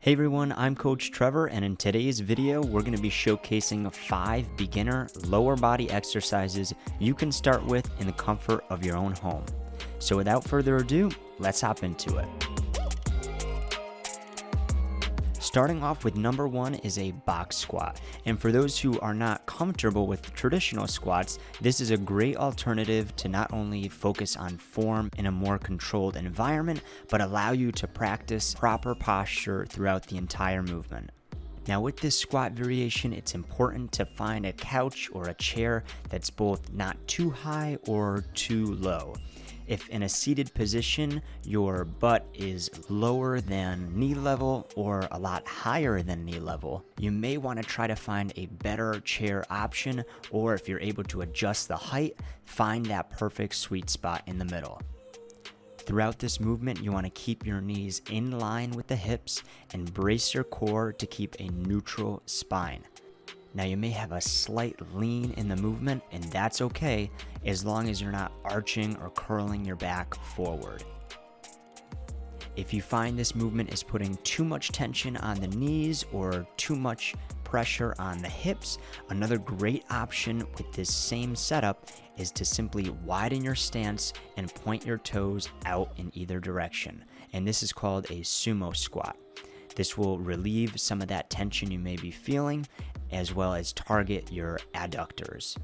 Hey everyone, I'm Coach Trevor, and in today's video, we're going to be showcasing 5 beginner lower body exercises you can start with in the comfort of your own home. So without further ado, let's hop into it. Starting off with number 1 is a box squat. And for those who are not comfortable with traditional squats, this is a great alternative to not only focus on form in a more controlled environment, but allow you to practice proper posture throughout the entire movement. Now with this squat variation, it's important to find a couch or a chair that's both not too high or too low. If in a seated position, your butt is lower than knee level or a lot higher than knee level, you may want to try to find a better chair option, or if you're able to adjust the height, find that perfect sweet spot in the middle. Throughout this movement, you want to keep your knees in line with the hips and brace your core to keep a neutral spine. Now you may have a slight lean in the movement, and that's okay as long as you're not arching or curling your back forward. If you find this movement is putting too much tension on the knees or too much pressure on the hips, another great option with this same setup is to simply widen your stance and point your toes out in either direction. And this is called a sumo squat. This will relieve some of that tension you may be feeling, as well as target your adductors.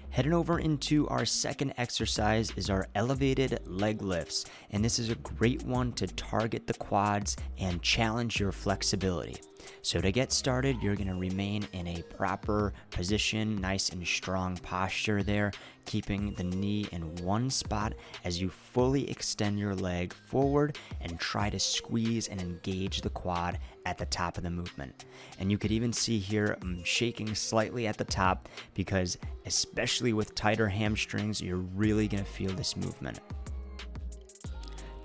Heading over into our second exercise is our elevated leg lifts, and this is a great one to target the quads and challenge your flexibility. So to get started, you're going to remain in a proper position, nice and strong posture there, keeping the knee in one spot as you fully extend your leg forward and try to squeeze and engage the quad at the top of the movement. And you could even see here I'm shaking slightly at the top because especially with tighter hamstrings, you're really going to feel this movement.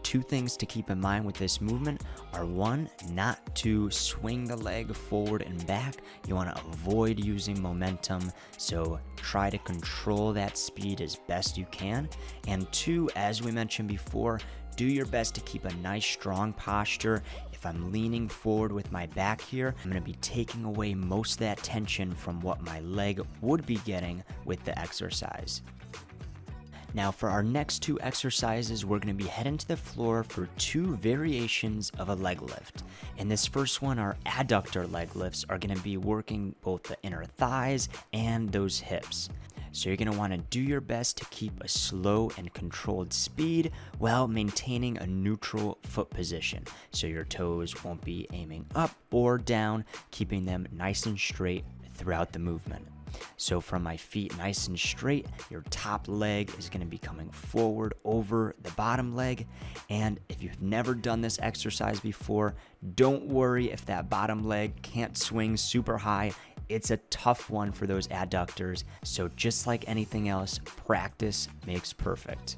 2 things to keep in mind with this movement are 1, not to swing the leg forward and back. You want to avoid using momentum, so try to control that speed as best you can. And 2, as we mentioned before, do your best to keep a nice strong posture. If I'm leaning forward with my back here, I'm going to be taking away most of that tension from what my leg would be getting with the exercise. Now for our next 2 exercises, we're going to be heading to the floor for 2 variations of a leg lift. In this first one, our adductor leg lifts are going to be working both the inner thighs and those hips. So you're going to want to do your best to keep a slow and controlled speed while maintaining a neutral foot position. So your toes won't be aiming up or down, keeping them nice and straight throughout the movement. So from my feet nice and straight, your top leg is going to be coming forward over the bottom leg. And if you've never done this exercise before, don't worry if that bottom leg can't swing super high. It's a tough one for those adductors. So just like anything else, practice makes perfect.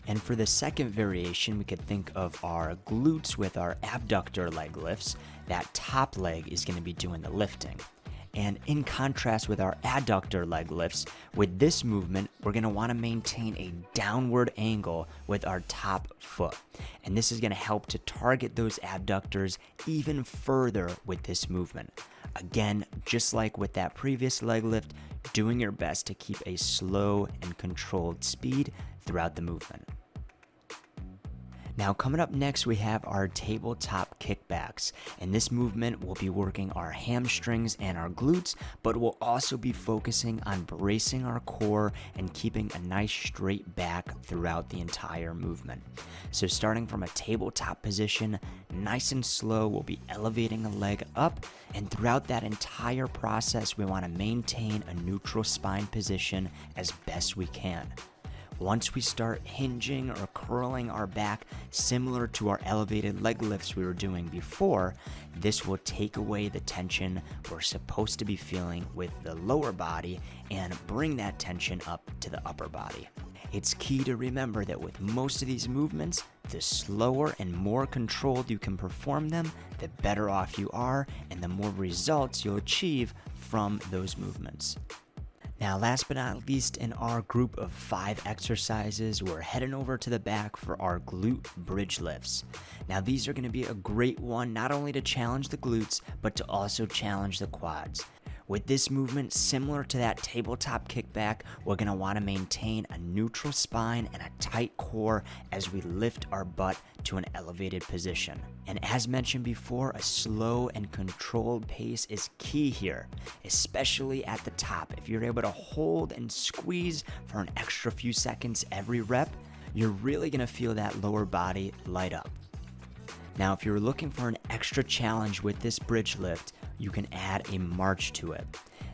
And for the second variation, we could think of our glutes with our abductor leg lifts. That top leg is going to be doing the lifting. And in contrast with our adductor leg lifts, with this movement, we're going to want to maintain a downward angle with our top foot. And this is going to help to target those abductors even further with this movement. Again, just like with that previous leg lift, doing your best to keep a slow and controlled speed throughout the movement. Now coming up next, we have our tabletop kickbacks, and this movement will be working our hamstrings and our glutes, but we'll also be focusing on bracing our core and keeping a nice straight back throughout the entire movement. So starting from a tabletop position, nice and slow, we'll be elevating a leg up, and throughout that entire process, we want to maintain a neutral spine position as best we can. Once we start hinging or curling our back, similar to our elevated leg lifts we were doing before, this will take away the tension we're supposed to be feeling with the lower body and bring that tension up to the upper body. It's key to remember that with most of these movements, the slower and more controlled you can perform them, the better off you are and the more results you'll achieve from those movements. Now, last but not least, in our group of 5 exercises, we're heading over to the back for our glute bridge lifts. Now, these are going to be a great one, not only to challenge the glutes, but to also challenge the quads. With this movement, similar to that tabletop kickback, we're going to want to maintain a neutral spine and a tight core as we lift our butt to an elevated position. And as mentioned before, a slow and controlled pace is key here, especially at the top. If you're able to hold and squeeze for an extra few seconds every rep, you're really going to feel that lower body light up. Now, if you're looking for an extra challenge with this bridge lift, you can add a march to it.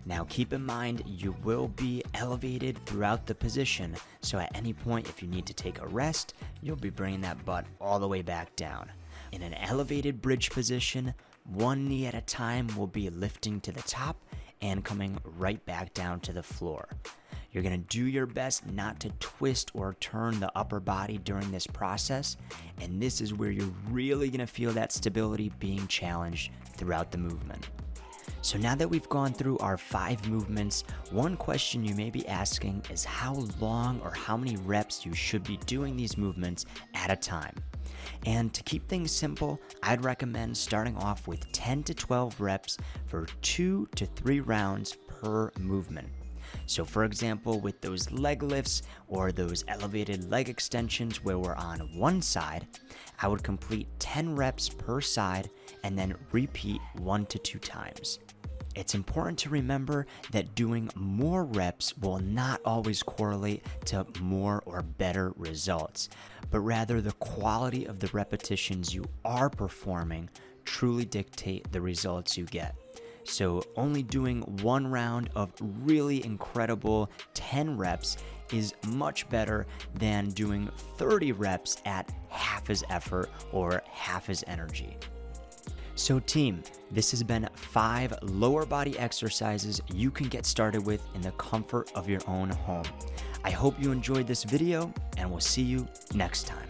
Now, keep in mind, you will be elevated throughout the position, so at any point, if you need to take a rest, you'll be bringing that butt all the way back down. In an elevated bridge position, one knee at a time will be lifting to the top and coming right back down to the floor. You're going to do your best not to twist or turn the upper body during this process, and this is where you're really going to feel that stability being challenged throughout the movement. So now that we've gone through our 5 movements, one question you may be asking is how long or how many reps you should be doing these movements at a time. And to keep things simple, I'd recommend starting off with 10 to 12 reps for 2 to 3 rounds per movement. So for example, with those leg lifts or those elevated leg extensions where we're on one side, I would complete 10 reps per side and then repeat 1 to 2 times. It's important to remember that doing more reps will not always correlate to more or better results, but rather the quality of the repetitions you are performing truly dictate the results you get. So only doing one round of really incredible 10 reps is much better than doing 30 reps at half as effort or half as energy. So team, this has been 5 lower body exercises you can get started with in the comfort of your own home. I hope you enjoyed this video, and we'll see you next time.